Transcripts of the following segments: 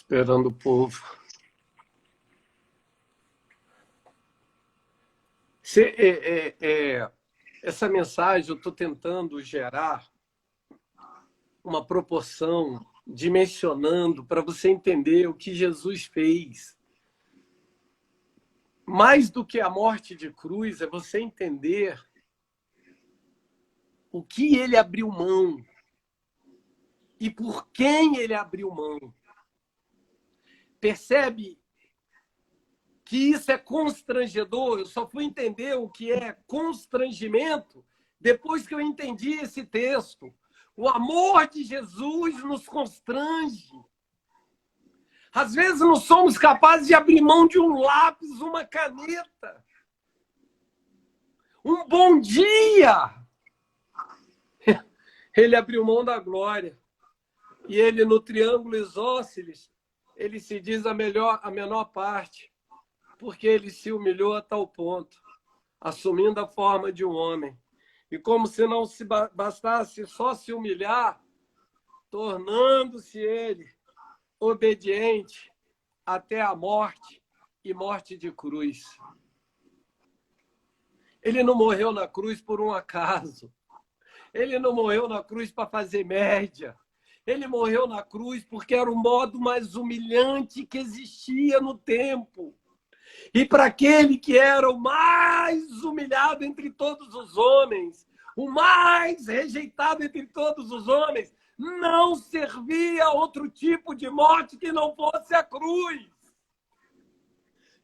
Esperando o povo. Essa mensagem eu estou tentando gerar uma proporção, dimensionando, para você entender o que Jesus fez. Mais do que a morte de cruz, é você entender o que ele abriu mão e por quem ele abriu mão. Percebe que isso é constrangedor? Eu só fui entender o que é constrangimento depois que eu entendi esse texto. O amor de Jesus nos constrange. Às vezes não somos capazes de abrir mão de um lápis, uma caneta. Um bom dia! Ele abriu mão da glória. E ele, no triângulo isósceles, ele se diz a menor parte, porque ele se humilhou a tal ponto, assumindo a forma de um homem. E como se não se bastasse só se humilhar, tornando-se ele obediente até a morte e morte de cruz. Ele não morreu na cruz por um acaso. Ele não morreu na cruz para fazer média. Ele morreu na cruz porque era o modo mais humilhante que existia no tempo. E para aquele que era o mais humilhado entre todos os homens, o mais rejeitado entre todos os homens, não servia outro tipo de morte que não fosse a cruz.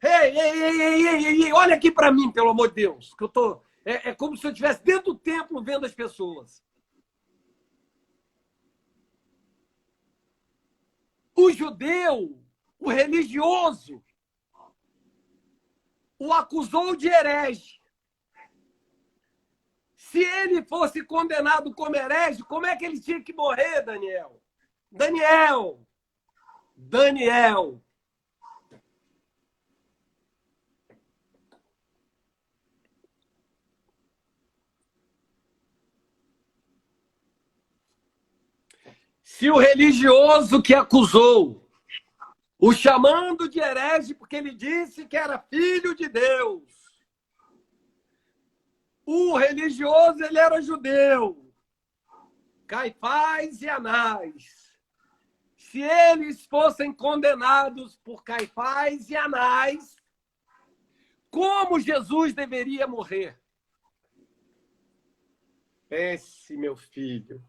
Ei, olha aqui para mim, pelo amor de Deus, que eu tô. É como se eu estivesse dentro do templo vendo as pessoas. O judeu, o religioso, o acusou de herege. Se ele fosse condenado como herege, como é que ele tinha que morrer, Daniel? Daniel. Se o religioso que acusou, o chamando de herege porque ele disse que era filho de Deus, o religioso, ele era judeu, Caifás e Anás. Se eles fossem condenados por Caifás e Anás, como Jesus deveria morrer? Pense, meu filho.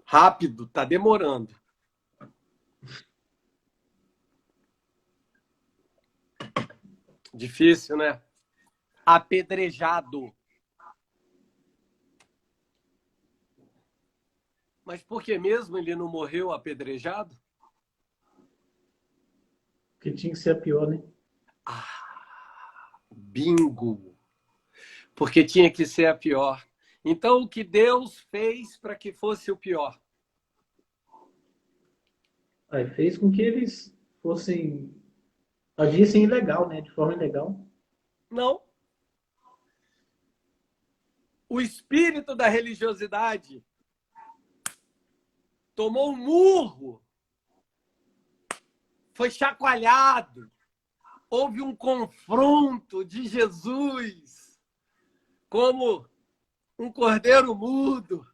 Rápido, está demorando. Difícil, né? Apedrejado. Mas por que mesmo ele não morreu apedrejado? Porque tinha que ser a pior, né? Bingo! Porque tinha que ser a pior. Então, o que Deus fez para que fosse o pior? Aí fez com que eles agissem ilegal, né? De forma ilegal. Não. O espírito da religiosidade tomou um murro, foi chacoalhado, houve um confronto de Jesus como um cordeiro mudo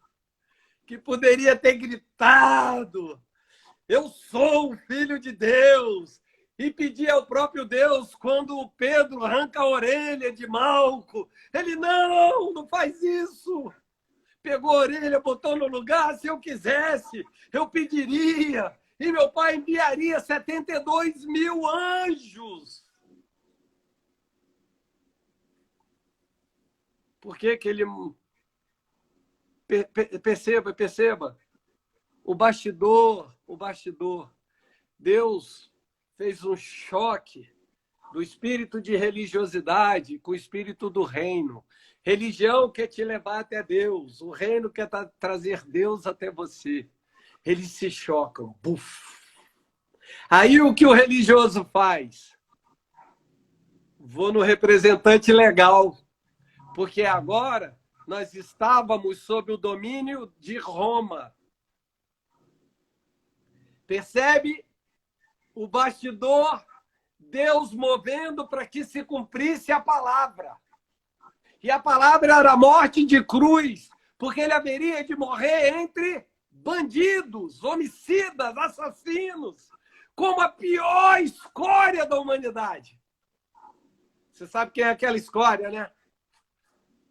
que poderia ter gritado: eu sou o filho de Deus, e pedir ao próprio Deus, quando o Pedro arranca a orelha de Malco, ele não faz isso. Pegou a orelha, botou no lugar. Se eu quisesse, eu pediria. E meu pai enviaria 72 mil anjos. Por que que ele... Perceba. O bastidor. Deus fez um choque do espírito de religiosidade com o espírito do reino. Religião quer te levar até Deus. O reino quer trazer Deus até você. Eles se chocam. Buf. Aí o que o religioso faz? Vou no representante legal. Porque agora nós estávamos sob o domínio de Roma. Percebe o bastidor, Deus movendo para que se cumprisse a palavra. E a palavra era a morte de cruz, porque ele haveria de morrer entre bandidos, homicidas, assassinos, como a pior escória da humanidade. Você sabe quem é aquela escória, né?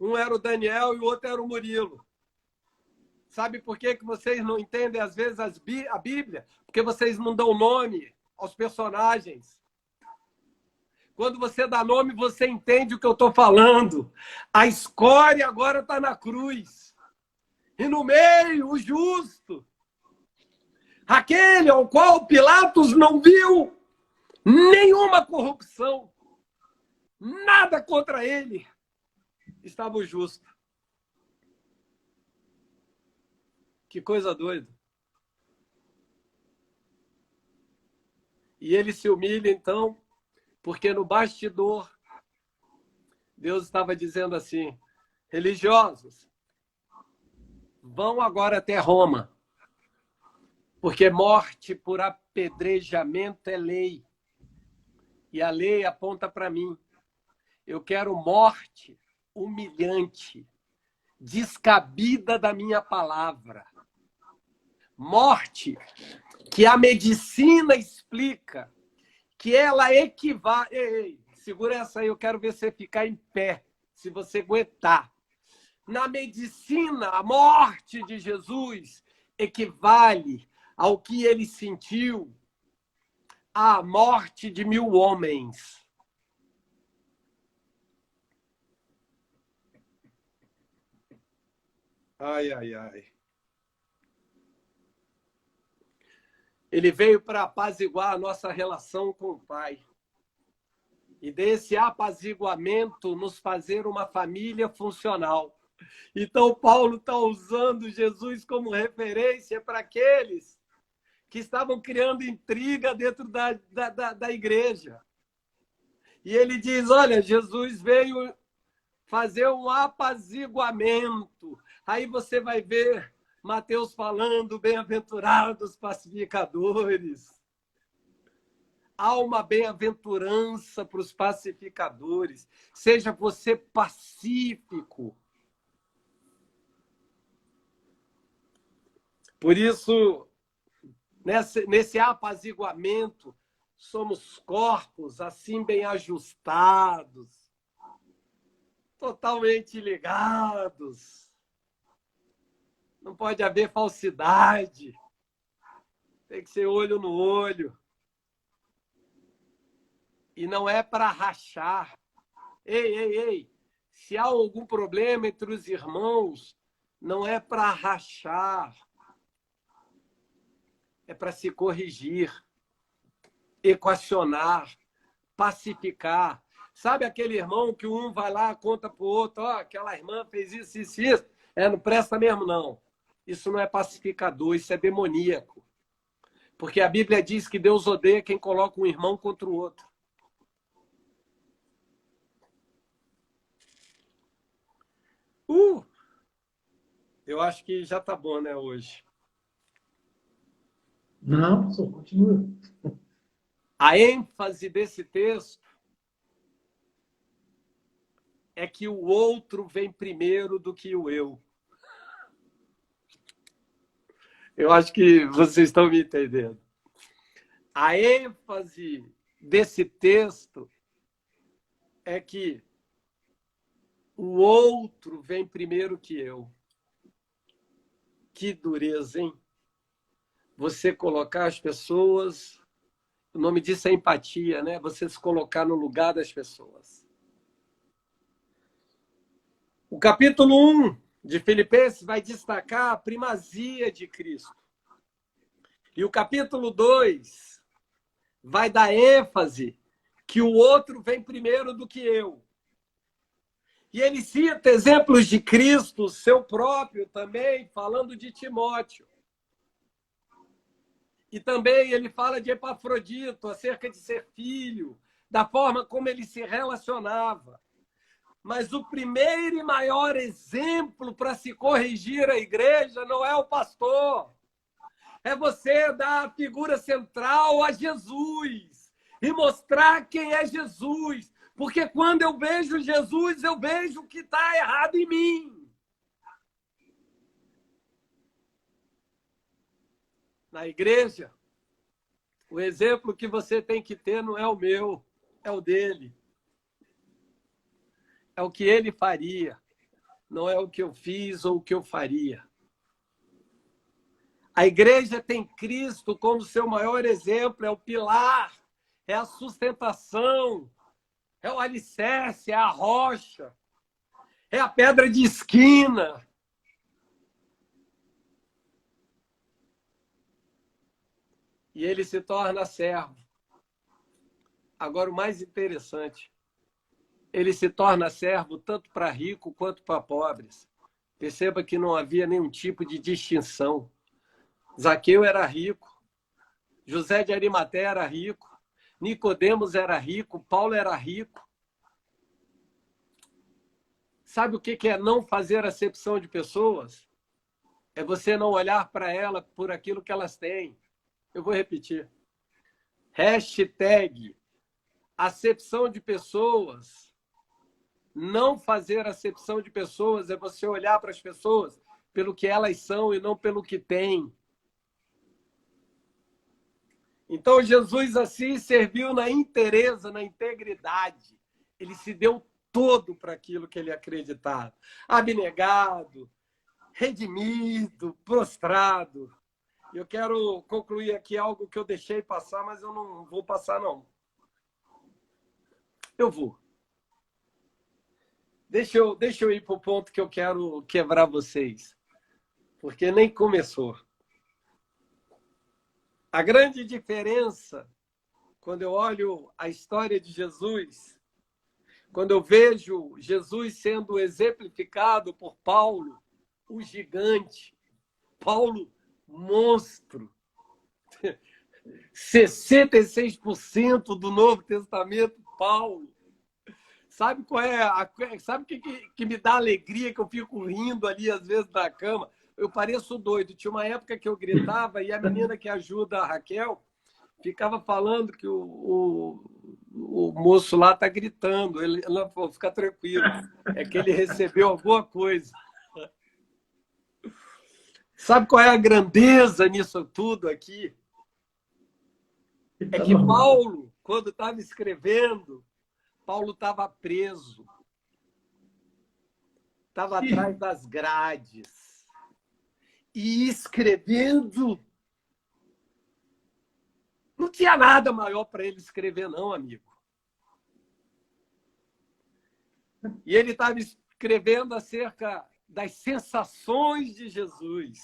Um era o Daniel e o outro era o Murilo. Sabe por que vocês não entendem, às vezes, a Bíblia? Porque vocês não dão nome aos personagens. Quando você dá nome, você entende o que eu estou falando. A escória agora está na cruz. E no meio, o justo. Aquele ao qual Pilatos não viu nenhuma corrupção. Nada contra ele. Estava o justo. Que coisa doida. E ele se humilha, então, porque no bastidor, Deus estava dizendo assim, religiosos, vão agora até Roma, porque morte por apedrejamento é lei. E a lei aponta para mim. Eu quero morte humilhante, descabida da minha palavra. Morte que a medicina explica que ela equivale... Ei, segura essa aí, eu quero ver você ficar em pé, se você aguentar. Na medicina, a morte de Jesus equivale ao que ele sentiu à morte de 1000 homens. Ai, ai, ai. Ele veio para apaziguar a nossa relação com o Pai. E desse apaziguamento nos fazer uma família funcional. Então, Paulo está usando Jesus como referência para aqueles que estavam criando intriga dentro da igreja. E ele diz, olha, Jesus veio fazer um apaziguamento. Aí você vai ver Mateus falando, bem-aventurados pacificadores. Há uma bem-aventurança para os pacificadores. Seja você pacífico. Por isso, nesse apaziguamento, somos corpos assim bem ajustados, totalmente ligados. Não pode haver falsidade. Tem que ser olho no olho. E não é para rachar. Ei. Se há algum problema entre os irmãos, não é para rachar. É para se corrigir, equacionar, pacificar. Sabe aquele irmão que um vai lá, conta para o outro, aquela irmã fez isso. Não presta mesmo, não. Isso não é pacificador, isso é demoníaco. Porque a Bíblia diz que Deus odeia quem coloca um irmão contra o outro. Eu acho que já tá bom, né, hoje. Não, só continua. A ênfase desse texto é que o outro vem primeiro do que o eu. Eu acho que vocês estão me entendendo. A ênfase desse texto é que o outro vem primeiro que eu. Que dureza, hein? Você colocar as pessoas... O nome disso é empatia, né? Você se colocar no lugar das pessoas. O capítulo 1 de Filipenses vai destacar a primazia de Cristo. E o capítulo 2 vai dar ênfase que o outro vem primeiro do que eu. E ele cita exemplos de Cristo, seu próprio também, falando de Timóteo. E também ele fala de Epafrodito, acerca de ser filho, da forma como ele se relacionava. Mas o primeiro e maior exemplo para se corrigir a igreja não é o pastor, É você dar a figura central a Jesus e mostrar quem é Jesus. Porque quando eu vejo Jesus, eu vejo o que está errado em mim. Na igreja, o exemplo que você tem que ter não é o meu, é o dele. É o que ele faria, não é o que eu fiz ou o que eu faria. A igreja tem Cristo como seu maior exemplo, é o pilar, é a sustentação, é o alicerce, é a rocha, é a pedra de esquina. E ele se torna servo. Agora, o mais interessante, ele se torna servo tanto para rico quanto para pobres. Perceba que não havia nenhum tipo de distinção. Zaqueu era rico, José de Arimateia era rico, Nicodemos era rico, Paulo era rico. Sabe o que é não fazer acepção de pessoas? É você não olhar para ela por aquilo que elas têm. Eu vou repetir. Hashtag acepção de pessoas. Não fazer acepção de pessoas é você olhar para as pessoas pelo que elas são e não pelo que têm. Então, Jesus assim serviu na inteireza, na integridade. Ele se deu todo para aquilo que ele acreditava. Abnegado, redimido, prostrado. Eu quero concluir aqui algo que eu deixei passar, mas eu não vou passar, não. Eu vou. Deixa eu ir para o ponto que eu quero quebrar vocês. Porque nem começou. A grande diferença, quando eu olho a história de Jesus, quando eu vejo Jesus sendo exemplificado por Paulo, o gigante, Paulo, monstro, 66% do Novo Testamento, Paulo. Sabe qual é? Sabe o que me dá alegria, que eu fico rindo ali, às vezes, na cama? Eu pareço doido. Tinha uma época que eu gritava e a menina que ajuda a Raquel ficava falando que o moço lá está gritando. Ela falou, fica tranquilo, é que ele recebeu alguma coisa. Sabe qual é a grandeza nisso tudo aqui? É que Paulo, quando estava escrevendo, Paulo estava preso. Estava atrás das grades. E escrevendo. Não tinha nada maior para ele escrever, não, amigo. E ele estava escrevendo acerca das sensações de Jesus,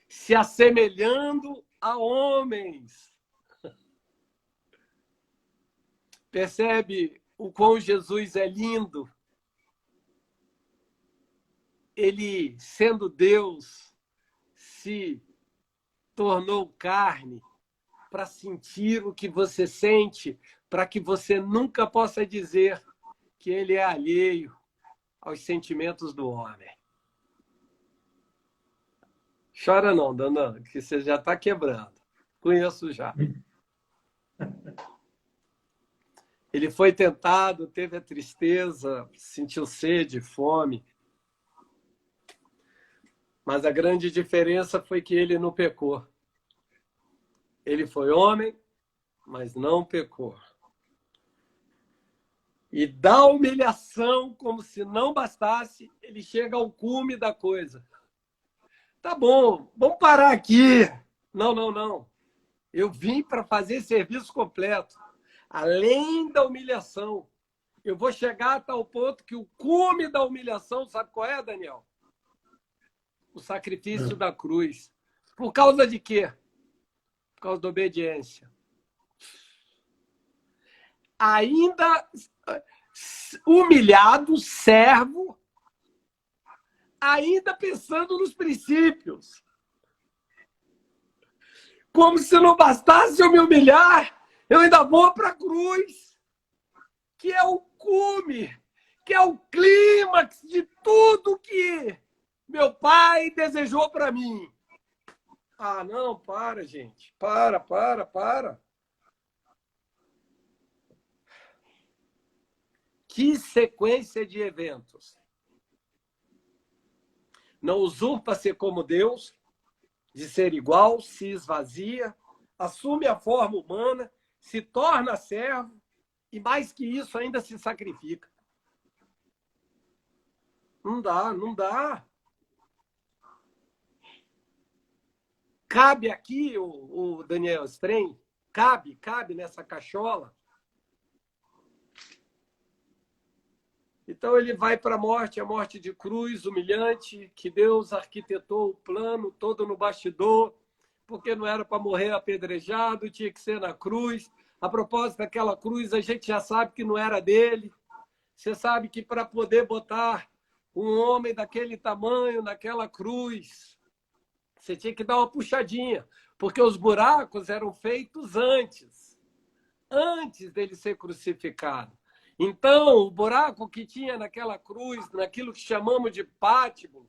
se assemelhando a homens. Percebe o quão Jesus é lindo? Ele, sendo Deus, se tornou carne para sentir o que você sente, para que você nunca possa dizer que ele é alheio aos sentimentos do homem. Chora não, Dandan, que você já está quebrando. Conheço já. Ele foi tentado, teve a tristeza, sentiu sede, fome. Mas a grande diferença foi que ele não pecou. Ele foi homem, mas não pecou. E da humilhação, como se não bastasse, ele chega ao cume da coisa. Tá bom, vamos parar aqui. Não, não, não. Eu vim para fazer serviço completo. Além da humilhação, eu vou chegar a tal ponto que o cume da humilhação, sabe qual é, Daniel? O sacrifício da cruz. Por causa de quê? Por causa da obediência. Ainda humilhado, servo, ainda pensando nos princípios. Como se não bastasse eu me humilhar, eu ainda vou para a cruz, que é o cume, que é o clímax de tudo que meu pai desejou para mim. Ah, não, para, gente. Para. Que sequência de eventos. Não usurpa ser como Deus, de ser igual, se esvazia, assume a forma humana, se torna servo e, mais que isso, ainda se sacrifica. Não dá. Cabe aqui, o Daniel Stren? Cabe nessa cachola? Então ele vai para a morte de cruz, humilhante, que Deus arquitetou o plano todo no bastidor, porque não era para morrer apedrejado, tinha que ser na cruz. A propósito daquela cruz, a gente já sabe que não era dele. Você sabe que para poder botar um homem daquele tamanho naquela cruz, você tinha que dar uma puxadinha, porque os buracos eram feitos antes dele ser crucificado. Então, o buraco que tinha naquela cruz, naquilo que chamamos de pátibulo,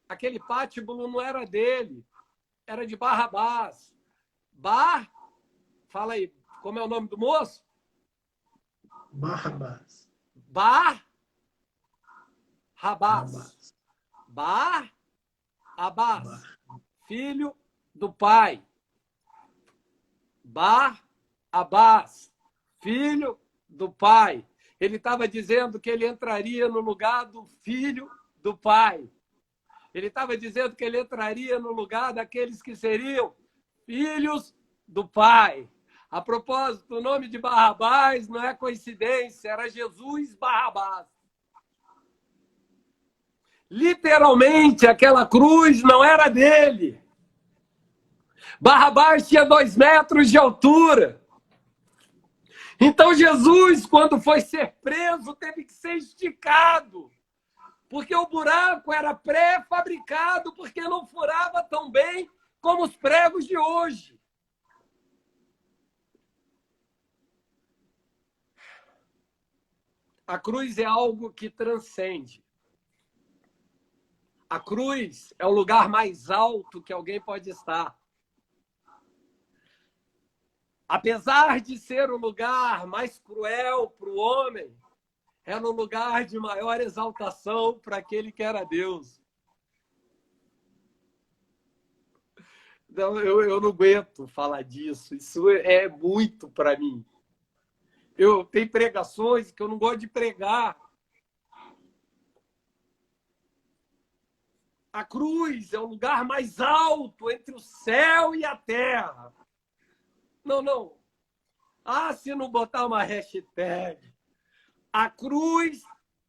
aquele pátibulo não era dele, era de Barrabás. Fala aí, como é o nome do moço? Barrabás. Barrabás. Barrabás, filho do pai. Barrabás, filho do pai. Ele estava dizendo que ele entraria no lugar do filho do pai. Ele estava dizendo que ele entraria no lugar daqueles que seriam filhos do pai. A propósito, o nome de Barrabás não é coincidência, era Jesus Barrabás. Literalmente, aquela cruz não era dele. Barrabás tinha 2 metros de altura. Então Jesus, quando foi ser preso, teve que ser esticado, porque o buraco era pré-fabricado, porque não furava tão bem como os pregos de hoje. A cruz é algo que transcende. A cruz é o lugar mais alto que alguém pode estar. Apesar de ser o lugar mais cruel para o homem, era um lugar de maior exaltação para aquele que era Deus. Não, eu não aguento falar disso. Isso é muito para mim. Tem pregações que eu não gosto de pregar. A cruz é o lugar mais alto entre o céu e a terra. Não. Ah, se não botar uma hashtag. A cruz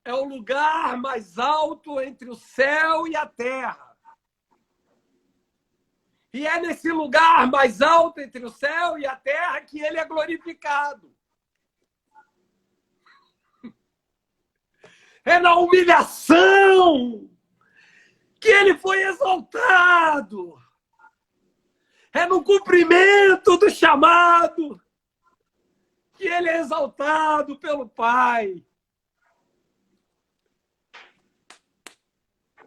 é o lugar mais alto entre o céu e a terra. E é nesse lugar mais alto entre o céu e a terra que ele é glorificado. É na humilhação que ele foi exaltado. É no cumprimento do chamado que ele é exaltado pelo Pai.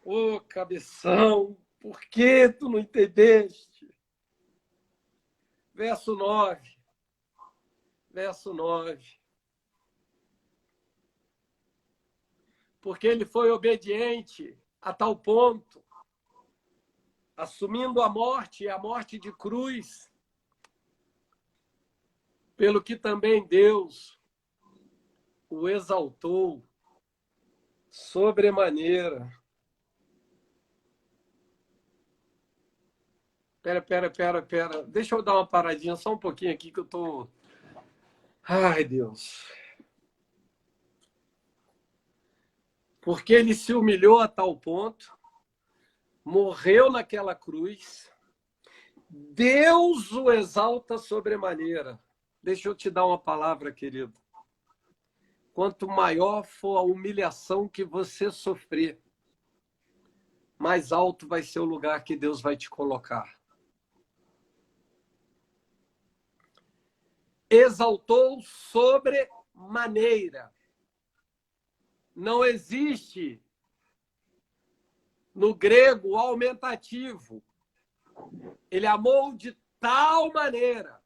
Ô, cabeção, por que tu não entendeste? Verso 9. Porque ele foi obediente a tal ponto, assumindo a morte de cruz, pelo que também Deus o exaltou sobremaneira. Pera. Deixa eu dar uma paradinha só um pouquinho aqui que eu tô... Ai, Deus. Porque ele se humilhou a tal ponto, morreu naquela cruz, Deus o exalta sobremaneira. Deixa eu te dar uma palavra, querido. Quanto maior for a humilhação que você sofrer, mais alto vai ser o lugar que Deus vai te colocar. Exaltou sobremaneira. Não existe no grego o aumentativo. Ele amou de tal maneira.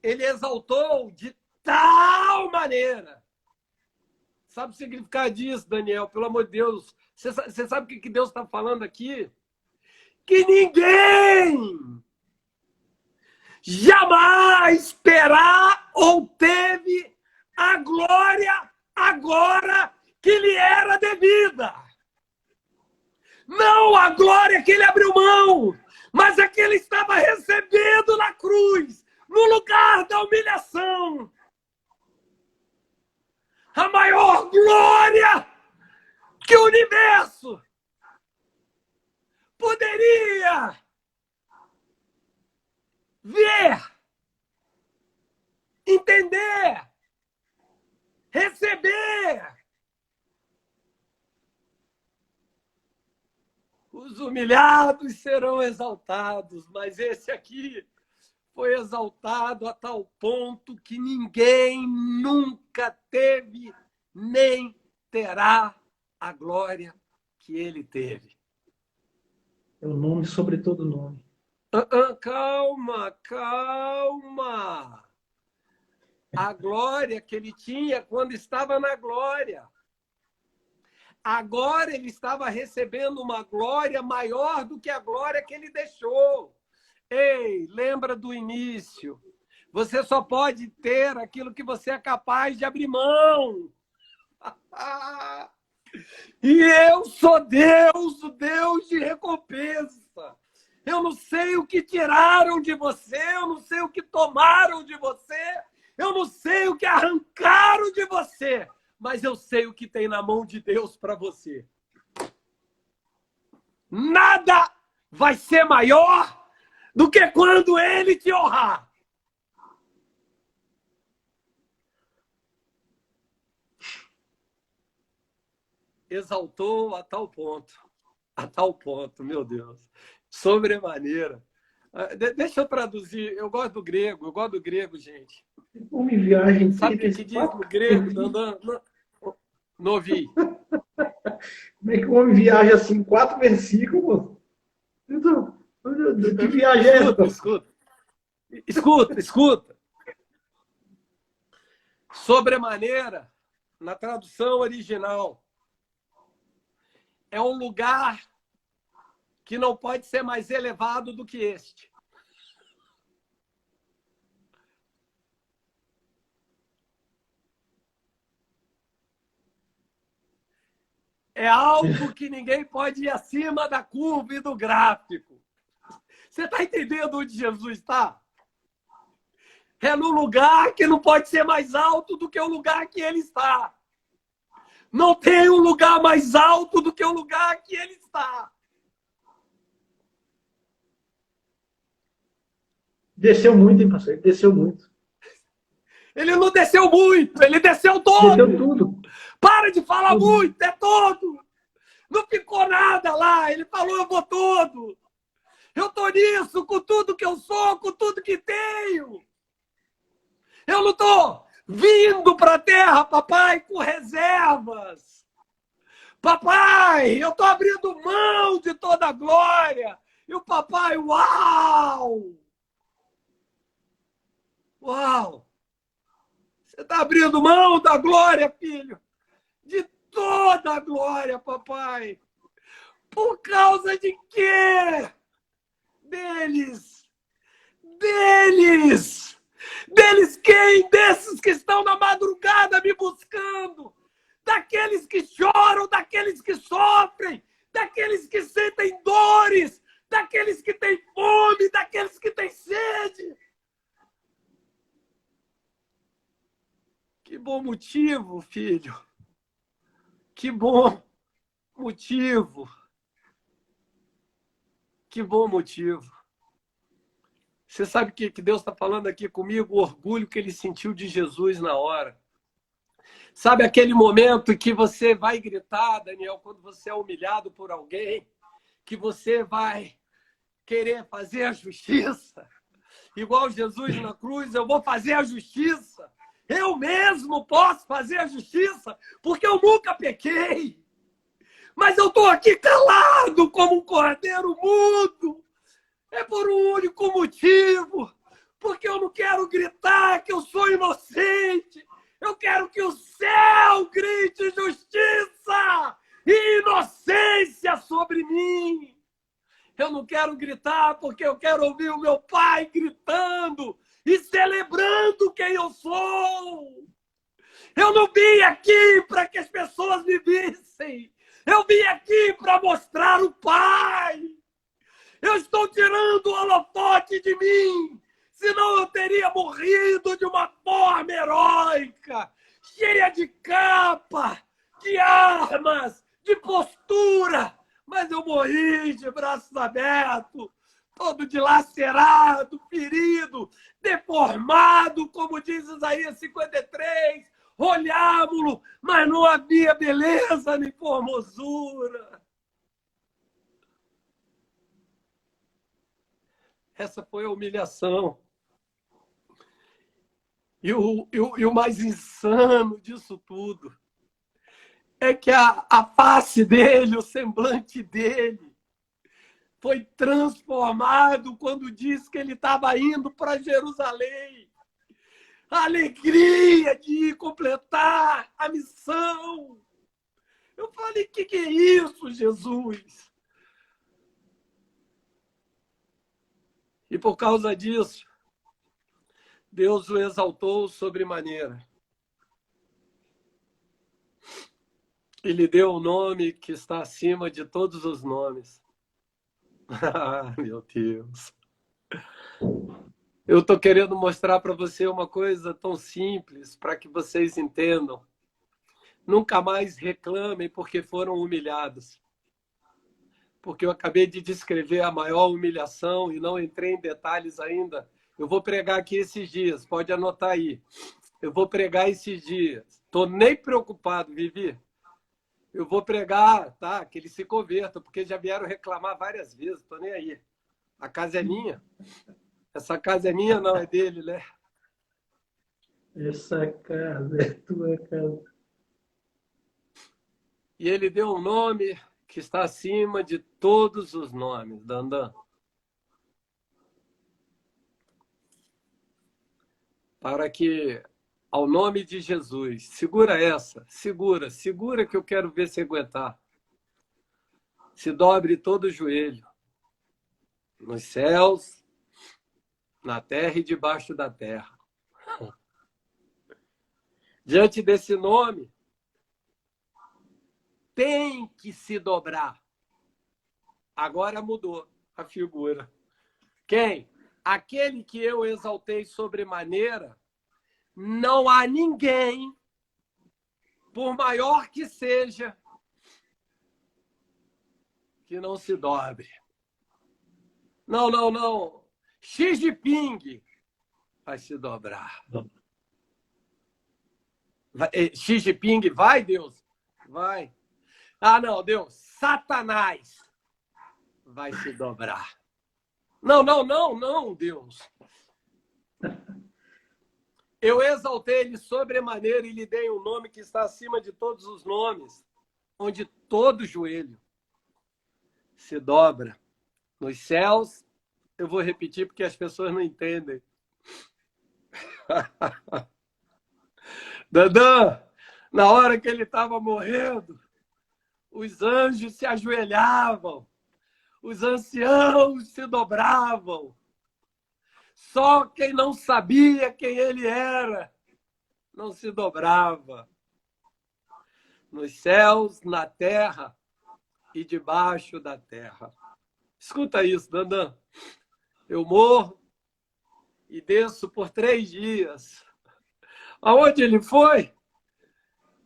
Ele exaltou de tal maneira. Sabe o significado disso, Daniel? Pelo amor de Deus. Você sabe o que Deus está falando aqui? Que ninguém jamais terá ou teve a glória agora que lhe era devida. Não a glória que ele abriu mão, mas a que ele estava recebendo na cruz, no lugar da humilhação. A maior glória que o universo poderia ver, entender, receber. Os humilhados serão exaltados, mas esse aqui foi exaltado a tal ponto que ninguém nunca teve nem terá a glória que ele teve. É o nome sobre todo nome. Calma, calma. A glória que ele tinha quando estava na glória. Agora ele estava recebendo uma glória maior do que a glória que ele deixou. Ei, lembra do início. Você só pode ter aquilo que você é capaz de abrir mão. E eu sou Deus, o Deus de recompensa. Eu não sei o que tiraram de você, eu não sei o que tomaram de você, eu não sei o que arrancaram de você, mas eu sei o que tem na mão de Deus para você. Nada vai ser maior do que quando ele te honrar. Exaltou a tal ponto, meu Deus, sobremaneira. Deixa eu traduzir, eu gosto do grego, gente. Homem viagem. Sabe o que diz no grego? Não ouvi. Como é que o homem viaja assim, 4 versículos? Que viagem é essa? Escuta. Sobremaneira, na tradução original, é um lugar que não pode ser mais elevado do que este. É algo que ninguém pode ir acima da curva e do gráfico. Você está entendendo onde Jesus está? É no lugar que não pode ser mais alto do que o lugar que ele está. Não tem um lugar mais alto do que o lugar que ele está. Desceu muito, hein, pastor? Ele desceu muito. Ele não desceu muito, ele desceu todo. Desceu tudo. Para de falar muito, é todo. Não ficou nada lá, ele falou, eu vou todo. Eu tô nisso, com tudo que eu sou, com tudo que tenho. Eu não tô vindo para a terra, papai, com reservas. Papai, eu tô abrindo mão de toda a glória. E o papai, uau! Uau! Você está abrindo mão da glória, filho. De toda a glória, papai. Por causa de quê? Deles. Deles quem? Desses que estão na madrugada me buscando. Daqueles que choram, daqueles que sofrem, daqueles que sentem dores, daqueles que têm fome, daqueles que têm sede. Que bom motivo, filho. Que bom motivo. Que bom motivo. Você sabe que Deus está falando aqui comigo? O orgulho que ele sentiu de Jesus na hora. Sabe aquele momento que você vai gritar, Daniel, quando você é humilhado por alguém, que você vai querer fazer a justiça? Igual Jesus na cruz, eu vou fazer a justiça. Eu mesmo posso fazer a justiça, porque eu nunca pequei. Mas eu estou aqui calado como um cordeiro mudo, por um único motivo. Porque eu não quero gritar que eu sou inocente. Eu quero que o céu grite justiça e inocência sobre mim. Eu não quero gritar porque eu quero ouvir o meu pai gritando e celebrando quem eu sou. Eu não vim aqui para que as pessoas me vissem. Eu vim aqui para mostrar o Pai. Eu estou tirando o holofote de mim. Senão eu teria morrido de uma forma heróica, cheia de capa, de armas, de postura. Mas eu morri de braços abertos, todo dilacerado, ferido, deformado, como diz Isaías 53. Olhámo-lo, mas não havia beleza nem formosura. Essa foi a humilhação. E o mais insano disso tudo é que a face dele, o semblante dele, foi transformado quando disse que ele estava indo para Jerusalém. A alegria de ir completar a missão. Eu falei, que é isso, Jesus? E por causa disso, Deus o exaltou sobremaneira. E lhe deu o nome que está acima de todos os nomes. Ah, meu Deus. Eu estou querendo mostrar para você uma coisa tão simples, para que vocês entendam. Nunca mais reclamem porque foram humilhados. Porque eu acabei de descrever a maior humilhação e não entrei em detalhes ainda. Eu vou pregar aqui esses dias, pode anotar aí. Eu vou pregar esses dias. Estou nem preocupado, Vivi. Eu vou pregar, tá? Que eles se convertam, porque já vieram reclamar várias vezes, estou nem aí. A casa é minha. Essa casa é minha, não é dele, né? Essa casa é tua casa. E ele deu um nome que está acima de todos os nomes, Dandan. Para que, ao nome de Jesus, segura essa, segura que eu quero ver se aguentar. Se dobre todo o joelho, nos céus, na terra e debaixo da terra. Diante desse nome, tem que se dobrar. Agora mudou a figura. Quem? Aquele que eu exaltei sobremaneira, não há ninguém, por maior que seja, que não se dobre. Não. Xi Jinping vai se dobrar. Xi Jinping vai, Deus? Vai. Ah, não, Deus. Satanás vai se dobrar. Não, Deus. Eu exaltei ele sobremaneira e lhe dei um nome que está acima de todos os nomes, onde todo joelho se dobra. Nos céus, eu vou repetir porque as pessoas não entendem. Dandan, na hora que ele estava morrendo, os anjos se ajoelhavam, os anciãos se dobravam. Só quem não sabia quem ele era não se dobrava. Nos céus, na terra e debaixo da terra. Escuta isso, Dandan. Eu morro e desço por 3 dias. Aonde ele foi?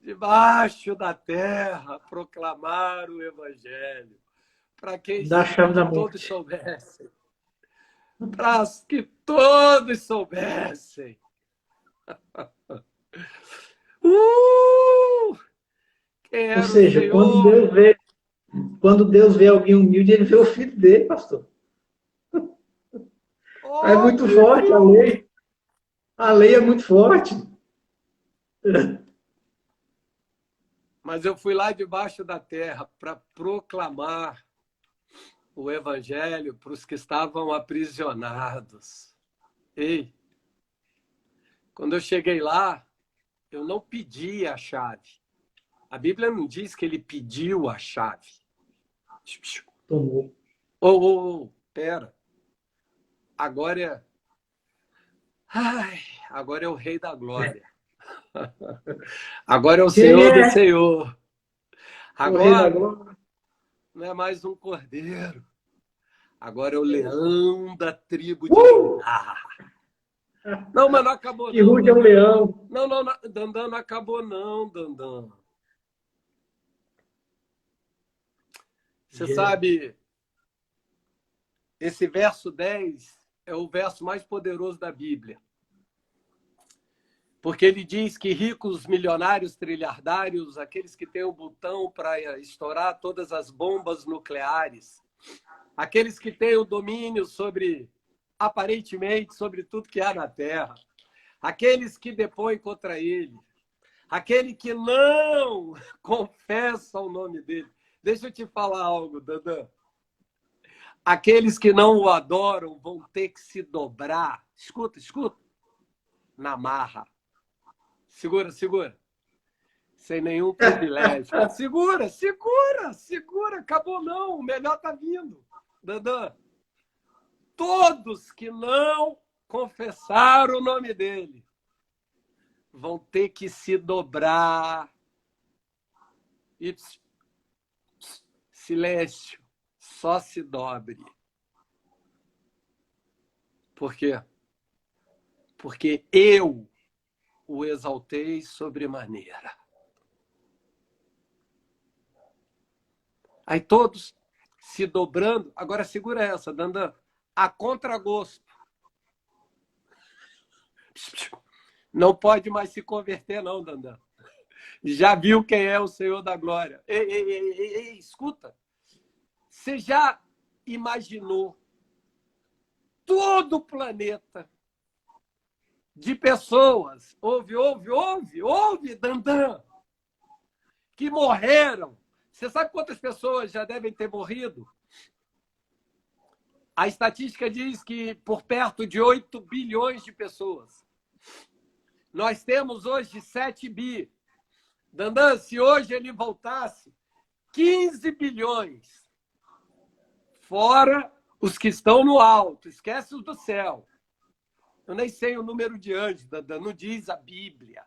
Debaixo da terra, proclamar o evangelho. Para quem Da chave da todos morte. soubessem. Para que todos soubessem. Quem era Ou seja, o Senhor? quando Deus vê alguém humilde, ele vê o filho dele, pastor. É muito forte a lei. A lei é muito forte. Mas eu fui lá debaixo da terra para proclamar o evangelho para os que estavam aprisionados. Ei, quando eu cheguei lá, eu não pedi a chave. A Bíblia não diz que ele pediu a chave. Tomou. Pera. Agora Ai, agora é o Rei da Glória. Agora é o Senhor do Senhor. O Rei da Agora Glória. não é mais um cordeiro. Agora é o leão da tribo de Judá. Não, mas não acabou Que não. rude é um leão. Não, Dandan, não acabou não, Dandan. Você sabe, esse verso 10 é o verso mais poderoso da Bíblia. Porque ele diz que ricos, milionários, trilhardários, aqueles que têm o botão para estourar todas as bombas nucleares, aqueles que têm o domínio sobre, aparentemente, sobre tudo que há na Terra, aqueles que depõem contra ele, aquele que não confessa o nome dele. Deixa eu te falar algo, Dandan. Aqueles que não o adoram vão ter que se dobrar. Escuta, na marra. Segura. Sem nenhum privilégio. Segura. Acabou não. O melhor tá vindo. Dandan. Todos que não confessaram o nome dele vão ter que se dobrar. E silêncio. Só se dobre. Por quê? Porque eu o exaltei sobremaneira. Aí todos se dobrando. Agora segura essa, Dandan. A contragosto. Não pode mais se converter, não, Dandan. Já viu quem é o Senhor da Glória. Ei, escuta. Você já imaginou todo o planeta de pessoas, ouve, Dandan, que morreram. Você sabe quantas pessoas já devem ter morrido? A estatística diz que por perto de 8 bilhões de pessoas. Nós temos hoje 7 bi. Dandan, se hoje ele voltasse, 15 bilhões. Fora os que estão no alto, esquece os do céu. Eu nem sei o número de anjos, Dandan, não diz a Bíblia.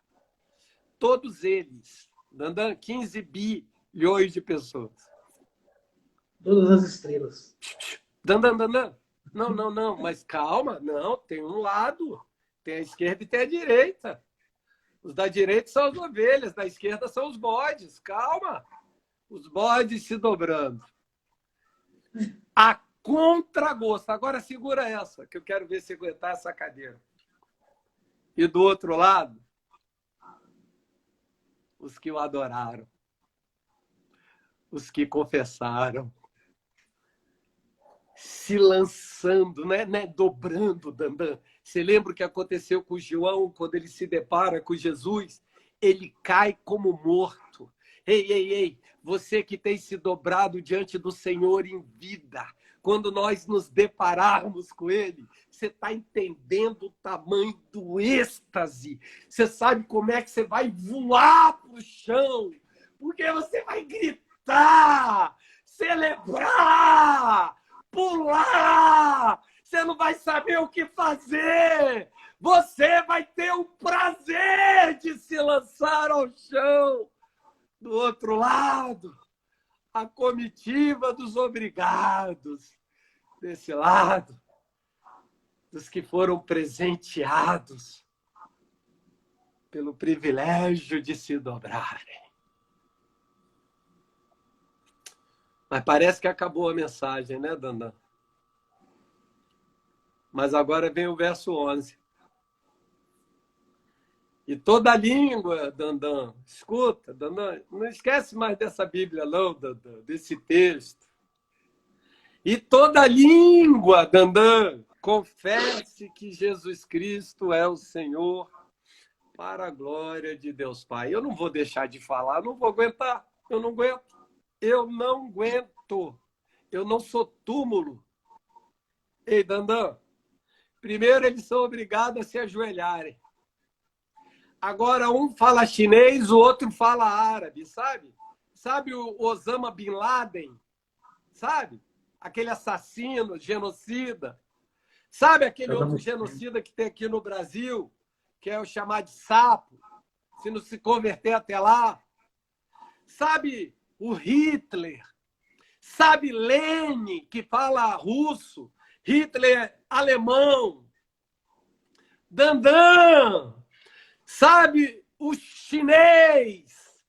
Todos eles, Dandan, 15 bilhões de pessoas. Todas as estrelas. Dandan. Não, mas calma, não, tem um lado, tem a esquerda e tem a direita. Os da direita são as ovelhas, da esquerda são os bodes, calma. Os bodes se dobrando. A contragosto. Agora segura essa, que eu quero ver se aguentar essa cadeira. E do outro lado, os que o adoraram. Os que confessaram. Se lançando, né? Dobrando, Dandan. Você lembra o que aconteceu com João quando ele se depara com Jesus? Ele cai como morto. Ei, você que tem se dobrado diante do Senhor em vida, quando nós nos depararmos com ele, você está entendendo o tamanho do êxtase. Você sabe como é que você vai voar para o chão, porque você vai gritar, celebrar, pular. Você não vai saber o que fazer. Você vai ter o prazer de se lançar ao chão. Do outro lado, a comitiva dos obrigados. Desse lado, dos que foram presenteados pelo privilégio de se dobrarem. Mas parece que acabou a mensagem, né, Dandan? Mas agora vem o verso 11. E toda língua, Dandan, escuta, Dandan, não esquece mais dessa Bíblia, não, Dandan, desse texto. E toda língua, Dandan, confesse que Jesus Cristo é o Senhor, para a glória de Deus Pai. Eu não vou deixar de falar, não vou aguentar, eu não aguento. Eu não sou túmulo. Ei, Dandan, primeiro eles são obrigados a se ajoelharem. Agora um fala chinês, o outro fala árabe, sabe? Sabe o Osama Bin Laden? Sabe? Aquele assassino, genocida. Sabe aquele outro genocida que tem aqui no Brasil, que é o chamado de sapo, se não se converter até lá? Sabe o Hitler? Sabe Lenin, que fala russo? Hitler é alemão. Dandan! Sabe o chinês?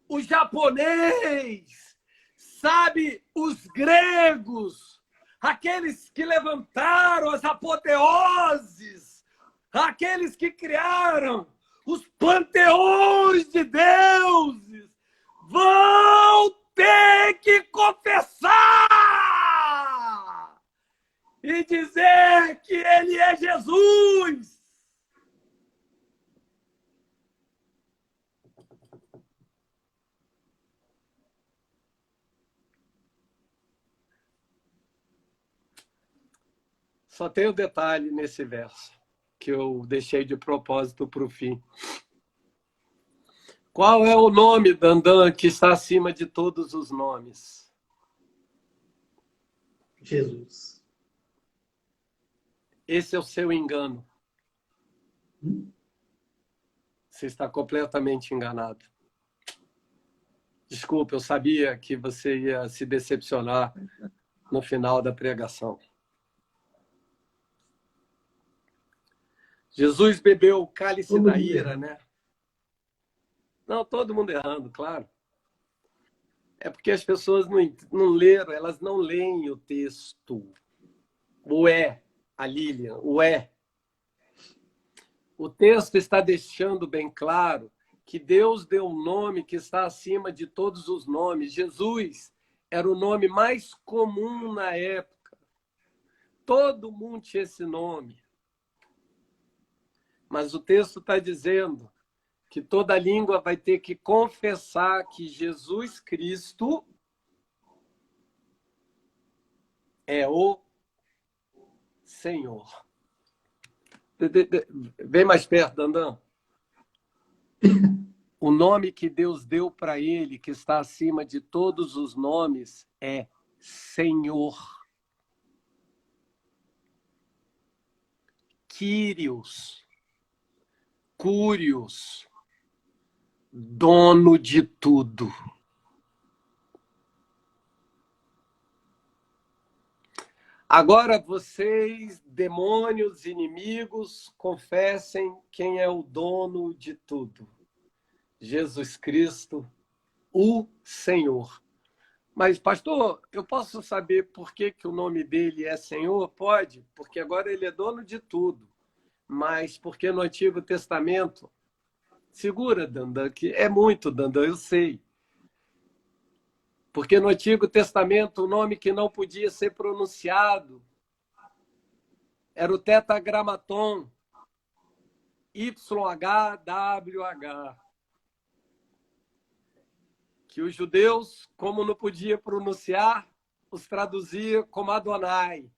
O japonês? Sabe os gregos? Aqueles que levantaram as apoteoses? Aqueles que criaram os panteões de deuses? Vão ter que confessar e dizer que ele é Jesus. Só tem um detalhe nesse verso que eu deixei de propósito para o fim. Qual é o nome, Dandan, que está acima de todos os nomes? Jesus. Esse é o seu engano. Você está completamente enganado. Desculpa, eu sabia que você ia se decepcionar no final da pregação. Jesus bebeu o cálice da ira, né? Não, todo mundo errando, claro. É porque as pessoas não leram, elas não leem o texto. O a Lilian, o O texto está deixando bem claro que Deus deu um nome que está acima de todos os nomes. Jesus era o nome mais comum na época. Todo mundo tinha esse nome. Mas o texto está dizendo que toda língua vai ter que confessar que Jesus Cristo é o Senhor. Vem mais perto, Dandan. O nome que Deus deu para ele, que está acima de todos os nomes, é Senhor. Kyrios, Cúrios, dono de tudo. Agora vocês, demônios, inimigos, confessem quem é o dono de tudo. Jesus Cristo, o Senhor. Mas, pastor, eu posso saber por que o nome dele é Senhor? Pode, porque agora ele é dono de tudo. Mas porque no Antigo Testamento... Segura, Dandan, que é muito, Dandan, eu sei. Porque no Antigo Testamento o nome que não podia ser pronunciado era o Tetragramaton, YHWH. Que os judeus, como não podia pronunciar, os traduzia como Adonai.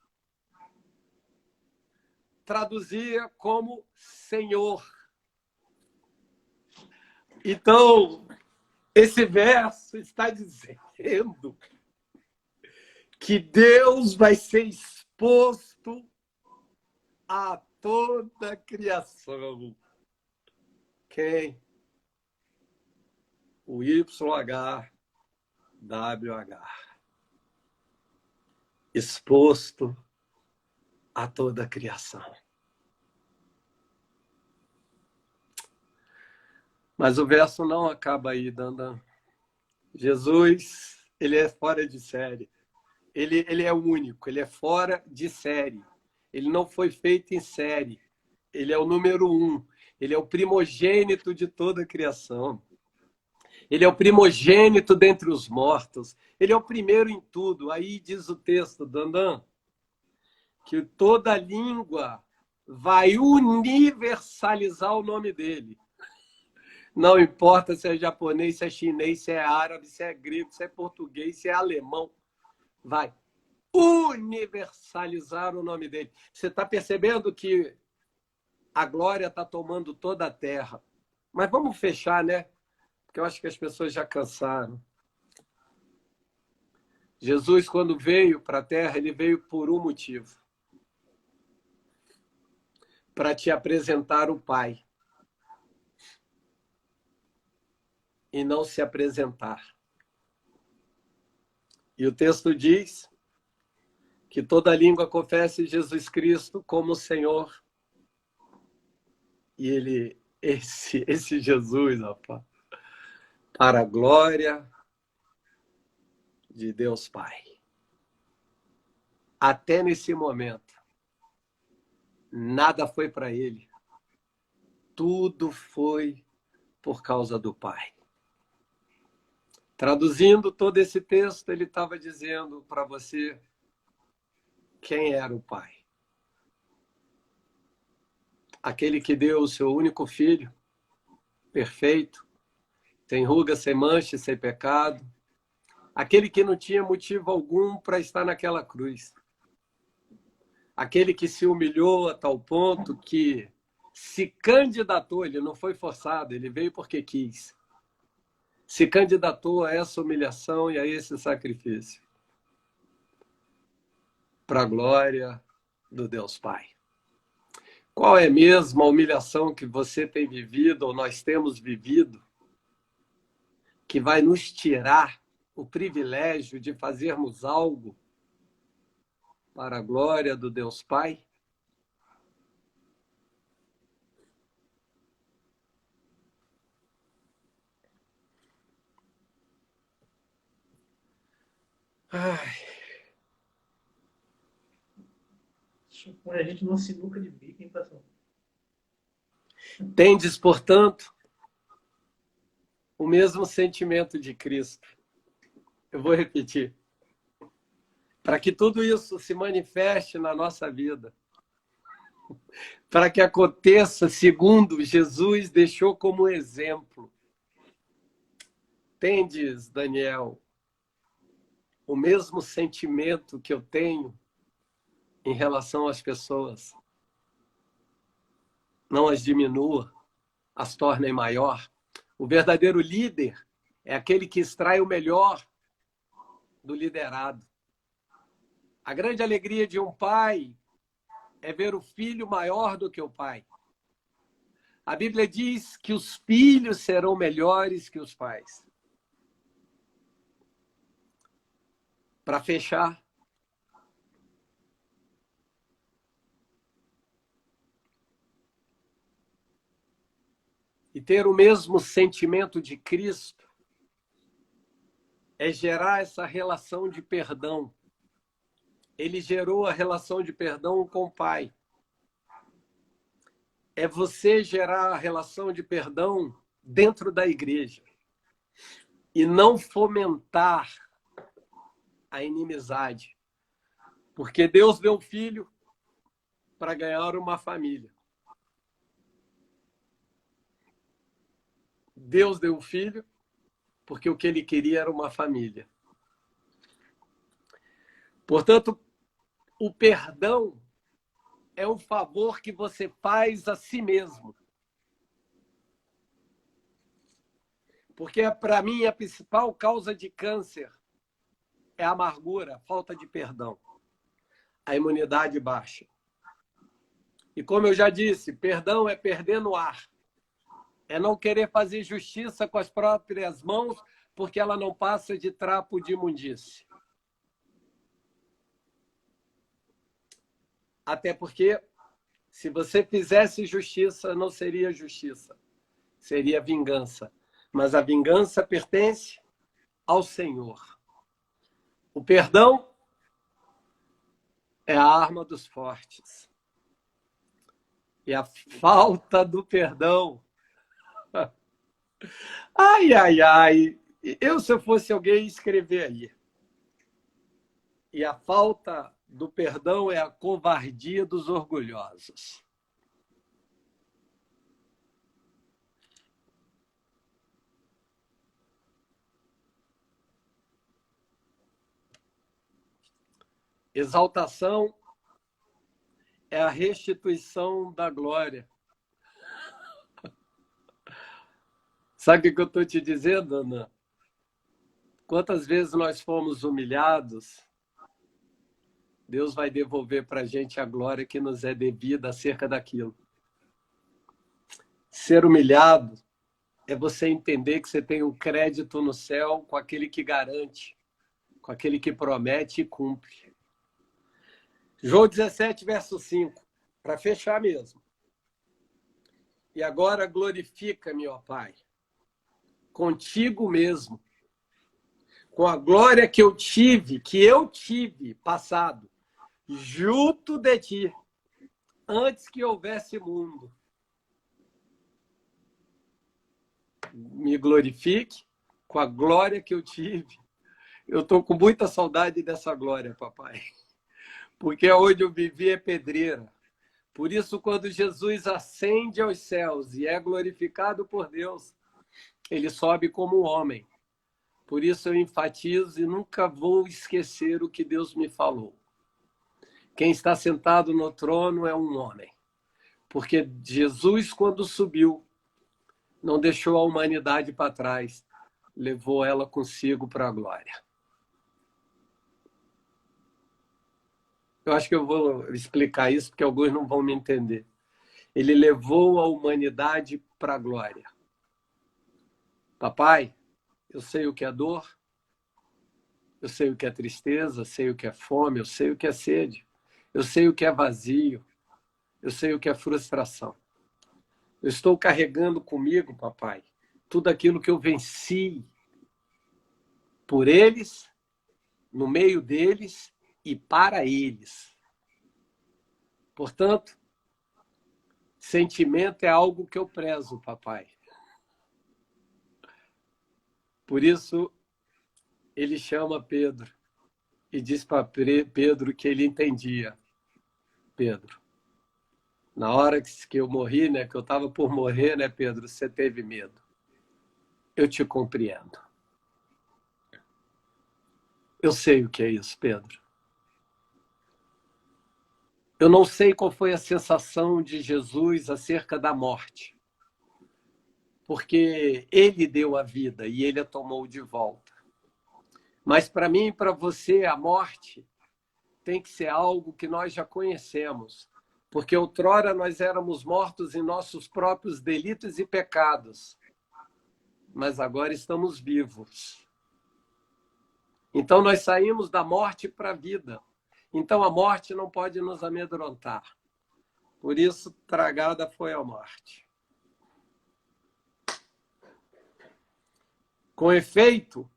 Traduzia como Senhor. Então, esse verso está dizendo que Deus vai ser exposto a toda a criação. Quem? O YHWH. Exposto a toda a criação. Mas o verso não acaba aí, Dandan. Jesus, ele é fora de série. Ele é único, ele é fora de série. Ele não foi feito em série. Ele é o número 1. Ele é o primogênito de toda a criação. Ele é o primogênito dentre os mortos. Ele é o primeiro em tudo. Aí diz o texto, Dandan, que toda língua vai universalizar o nome dele. Não importa se é japonês, se é chinês, se é árabe, se é grego, se é português, se é alemão. Vai. universalizar o nome dele. Você está percebendo que a glória está tomando toda a terra. Mas vamos fechar, né? Porque eu acho que as pessoas já cansaram. Jesus, quando veio para a terra, ele veio por um motivo. Para te apresentar o Pai. E não se apresentar. E o texto diz que toda língua confesse Jesus Cristo como Senhor. E esse Jesus, rapaz, para a glória de Deus Pai. Até nesse momento, nada foi para ele. Tudo foi por causa do Pai. Traduzindo todo esse texto, ele estava dizendo para você quem era o Pai. Aquele que deu o seu único filho, perfeito, sem ruga, sem mancha, sem pecado. Aquele que não tinha motivo algum para estar naquela cruz. Aquele que se humilhou a tal ponto que se candidatou, ele não foi forçado, ele veio porque quis. Se candidatou a essa humilhação e a esse sacrifício. Para a glória do Deus Pai. Qual é mesmo a humilhação que você tem vivido ou nós temos vivido que vai nos tirar o privilégio de fazermos algo para a glória do Deus Pai? Ai. Isso põe a gente numa sinuca de bico, hein, pessoal? Tendes, portanto, o mesmo sentimento de Cristo. Eu vou repetir. Para que tudo isso se manifeste na nossa vida. Para que aconteça segundo Jesus deixou como exemplo. Tendes, Daniel, o mesmo sentimento que eu tenho em relação às pessoas. Não as diminua, as torne maior. O verdadeiro líder é aquele que extrai o melhor do liderado. A grande alegria de um pai é ver o filho maior do que o pai. A Bíblia diz que os filhos serão melhores que os pais. Para fechar, e ter o mesmo sentimento de Cristo é gerar essa relação de perdão. Ele gerou a relação de perdão com o Pai. É você gerar a relação de perdão dentro da igreja e não fomentar a inimizade. Porque Deus deu o filho para ganhar uma família. Deus deu o filho porque o que ele queria era uma família. Portanto, o perdão é um favor que você faz a si mesmo. Porque, para mim, a principal causa de câncer é a amargura, a falta de perdão. A imunidade baixa. E como eu já disse, perdão é perder no ar. É não querer fazer justiça com as próprias mãos, porque ela não passa de trapo de imundície. Até porque, se você fizesse justiça, não seria justiça. Seria vingança. Mas a vingança pertence ao Senhor. O perdão é a arma dos fortes. E a falta do perdão. Ai, ai, ai. Eu, se eu fosse alguém, escrever aí. E a falta do perdão é a covardia dos orgulhosos. Exaltação é a restituição da glória. Sabe o que eu estou te dizendo, Ana? Quantas vezes nós fomos humilhados, Deus vai devolver para a gente a glória que nos é devida acerca daquilo. Ser humilhado é você entender que você tem um crédito no céu com aquele que garante, com aquele que promete e cumpre. João 17, verso 5, para fechar mesmo. E agora glorifica-me, ó Pai, contigo mesmo, com a glória que eu tive, passado, junto de ti, antes que houvesse mundo. Me glorifique com a glória que eu tive. Eu estou com muita saudade dessa glória, papai. Porque onde eu vivi é pedreira. Por isso, quando Jesus ascende aos céus e é glorificado por Deus, ele sobe como um homem. Por isso eu enfatizo e nunca vou esquecer o que Deus me falou. Quem está sentado no trono é um homem. Porque Jesus, quando subiu, não deixou a humanidade para trás, levou ela consigo para a glória. Eu acho que eu vou explicar isso, porque alguns não vão me entender. Ele levou a humanidade para a glória. Papai, eu sei o que é dor, eu sei o que é tristeza, sei o que é fome, eu sei o que é sede, eu sei o que é vazio, eu sei o que é frustração. Eu estou carregando comigo, papai, tudo aquilo que eu venci por eles, no meio deles e para eles. Portanto, sentimento é algo que eu prezo, papai. Por isso, ele chama Pedro e diz para Pedro que ele entendia. Pedro, na hora que eu morri, né, que eu estava por morrer, né, Pedro, você teve medo. Eu te compreendo. Eu sei o que é isso, Pedro. Eu não sei qual foi a sensação de Jesus acerca da morte, porque ele deu a vida e ele a tomou de volta. Mas para mim e para você, a morte tem que ser algo que nós já conhecemos, porque outrora nós éramos mortos em nossos próprios delitos e pecados, mas agora estamos vivos. Então nós saímos da morte para a vida. Então a morte não pode nos amedrontar. Por isso, tragada foi a morte. Com efeito,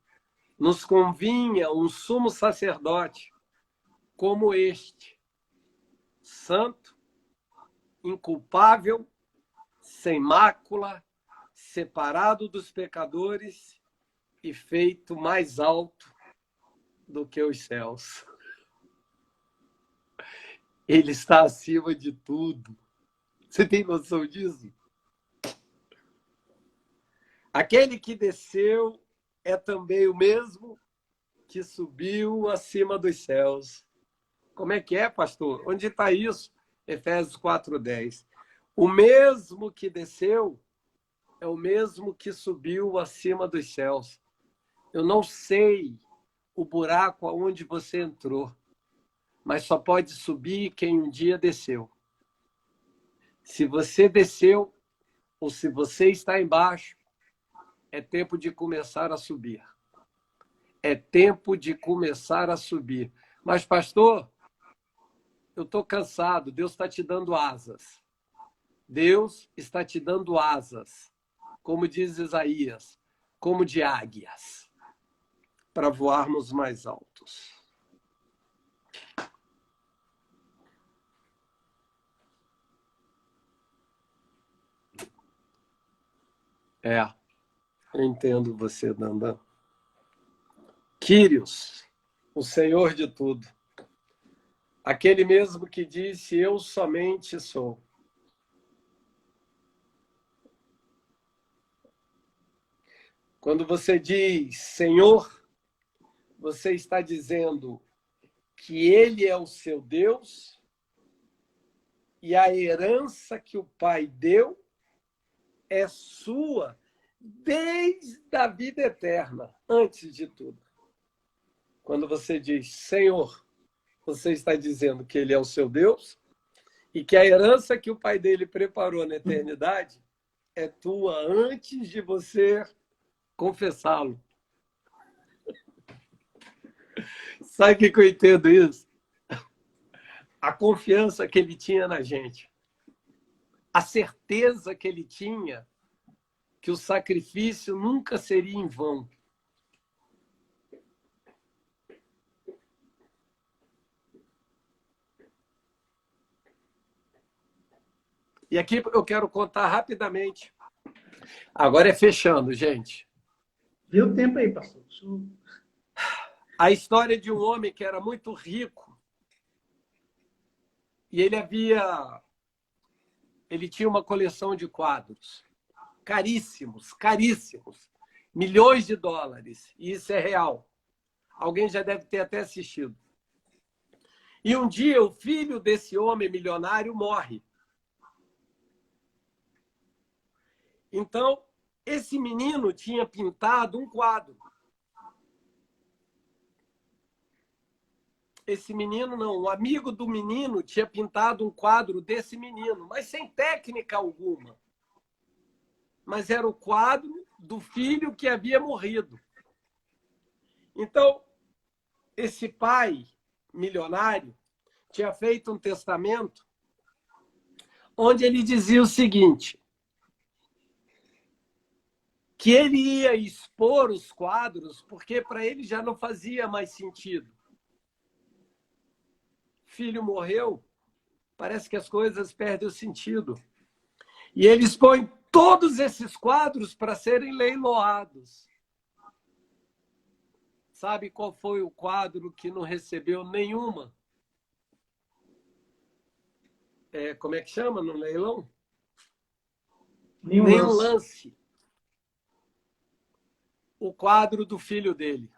nos convinha um sumo sacerdote como este, santo, inculpável, sem mácula, separado dos pecadores e feito mais alto do que os céus. Ele está acima de tudo. Você tem noção disso? Aquele que desceu é também o mesmo que subiu acima dos céus. Como é que é, pastor? Onde está isso? Efésios 4:10. O mesmo que desceu é o mesmo que subiu acima dos céus. Eu não sei o buraco aonde você entrou, mas só pode subir quem um dia desceu. Se você desceu, ou se você está embaixo, é tempo de começar a subir. É tempo de começar a subir. Mas, pastor, eu estou cansado. Deus está te dando asas. Deus está te dando asas, como diz Isaías, como de águias, para voarmos mais altos. Eu entendo você, Dandan. Quírios, o Senhor de tudo. Aquele mesmo que disse, eu somente sou. Quando você diz Senhor, você está dizendo que ele é o seu Deus e a herança que o Pai deu é sua desde a vida eterna, antes de tudo. Quando você diz Senhor, você está dizendo que ele é o seu Deus e que a herança que o Pai dele preparou na eternidade é tua antes de você confessá-lo. Sabe o que eu entendo isso? A confiança que ele tinha na gente. A certeza que ele tinha que o sacrifício nunca seria em vão. E aqui eu quero contar rapidamente. Agora é fechando, gente. Vê o tempo aí, pastor. A história de um homem que era muito rico. E ele tinha uma coleção de quadros. Caríssimos, caríssimos. Milhões de dólares. E isso é real. Alguém já deve ter até assistido. E um dia o filho desse homem milionário morre. Então, esse menino tinha pintado um quadro. Esse menino não, um amigo do menino tinha pintado um quadro desse menino, mas sem técnica alguma. Mas era o quadro do filho que havia morrido. Então, esse pai milionário tinha feito um testamento onde ele dizia o seguinte, que ele ia expor os quadros porque para ele já não fazia mais sentido. Filho morreu, parece que as coisas perdem o sentido. E ele expõe todos esses quadros para serem leiloados. Sabe qual foi o quadro que não recebeu nenhuma? Como é que chama no leilão? Nenhum lance. O quadro do filho dele.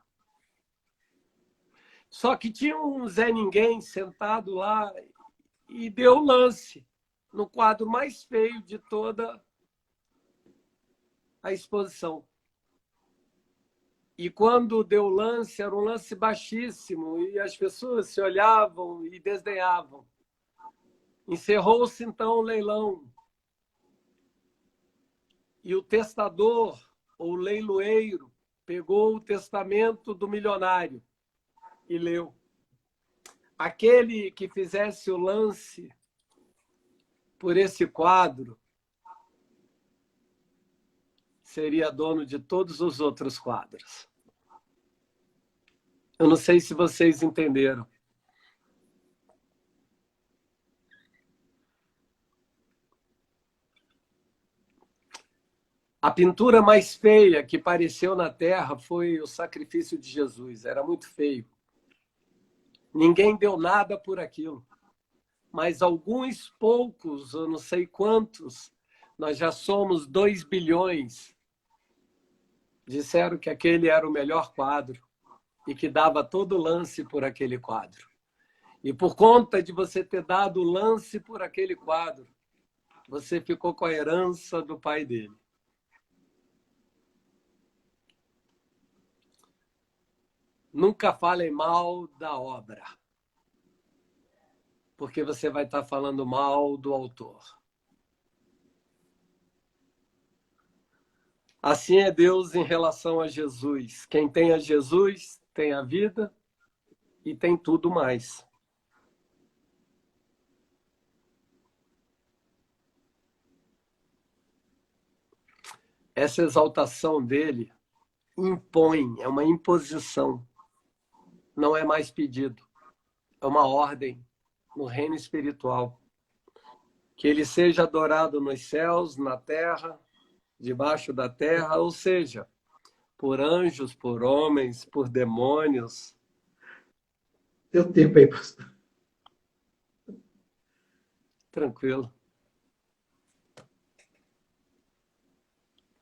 Só que tinha um Zé Ninguém sentado lá e deu lance no quadro mais feio de toda a exposição. E quando deu lance, era um lance baixíssimo e as pessoas se olhavam e desdenhavam. Encerrou-se então o leilão. E o testador, ou leiloeiro, pegou o testamento do milionário e leu. Aquele que fizesse o lance por esse quadro seria dono de todos os outros quadros. Eu não sei se vocês entenderam. A pintura mais feia que apareceu na Terra foi o sacrifício de Jesus. Era muito feio. Ninguém deu nada por aquilo. Mas alguns poucos, eu não sei quantos, nós já somos 2 bilhões, disseram que aquele era o melhor quadro e que dava todo o lance por aquele quadro. E por conta de você ter dado o lance por aquele quadro, você ficou com a herança do pai dele. Nunca falem mal da obra, porque você vai estar falando mal do autor. Assim é Deus em relação a Jesus. Quem tem a Jesus tem a vida e tem tudo mais. Essa exaltação dele impõe, é uma imposição. Não é mais pedido. É uma ordem no reino espiritual. Que ele seja adorado nos céus, na terra, debaixo da terra, ou seja, por anjos, por homens, por demônios. Deu tempo aí, pastor. Tranquilo.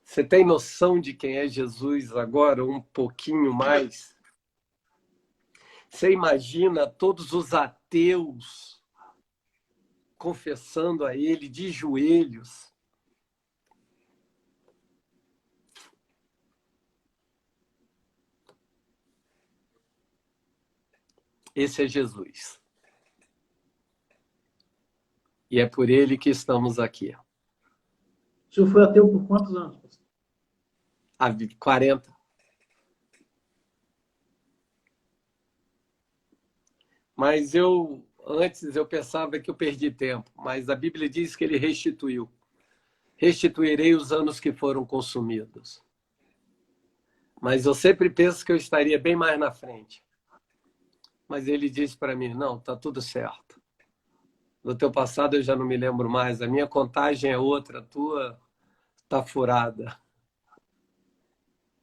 Você tem noção de quem é Jesus agora, um pouquinho mais? Você imagina todos os ateus confessando a ele de joelhos. Esse é Jesus. E é por ele que estamos aqui. O senhor foi ateu por quantos anos, pastor? Há 40. Mas antes eu pensava que eu perdi tempo, mas a Bíblia diz que ele restituiu. Restituirei os anos que foram consumidos. Mas eu sempre penso que eu estaria bem mais na frente. Mas ele disse para mim, não, está tudo certo. Do teu passado eu já não me lembro mais, a minha contagem é outra, a tua está furada.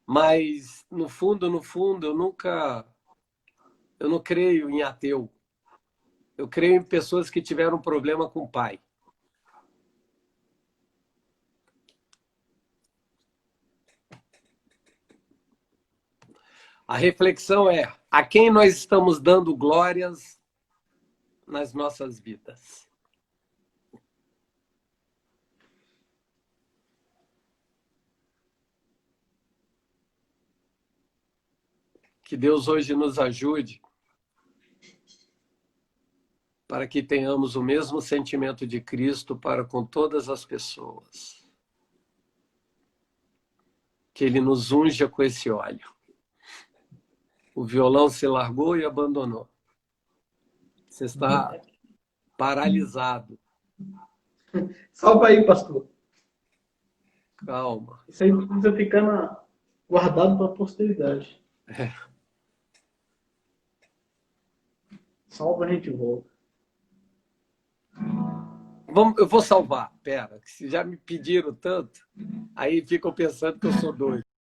Mas, no fundo, eu não creio em ateu. Eu creio em pessoas que tiveram problema com o pai. A reflexão é, a quem nós estamos dando glórias nas nossas vidas? Que Deus hoje nos ajude para que tenhamos o mesmo sentimento de Cristo para com todas as pessoas. Que Ele nos unja com esse óleo. O violão se largou e abandonou. Você está paralisado. Salva aí, pastor. Calma. Isso aí precisa ficar guardado para a posteridade. Salva, a gente volta. Eu vou salvar. Pera, que se já me pediram tanto, aí ficam pensando que eu sou doido.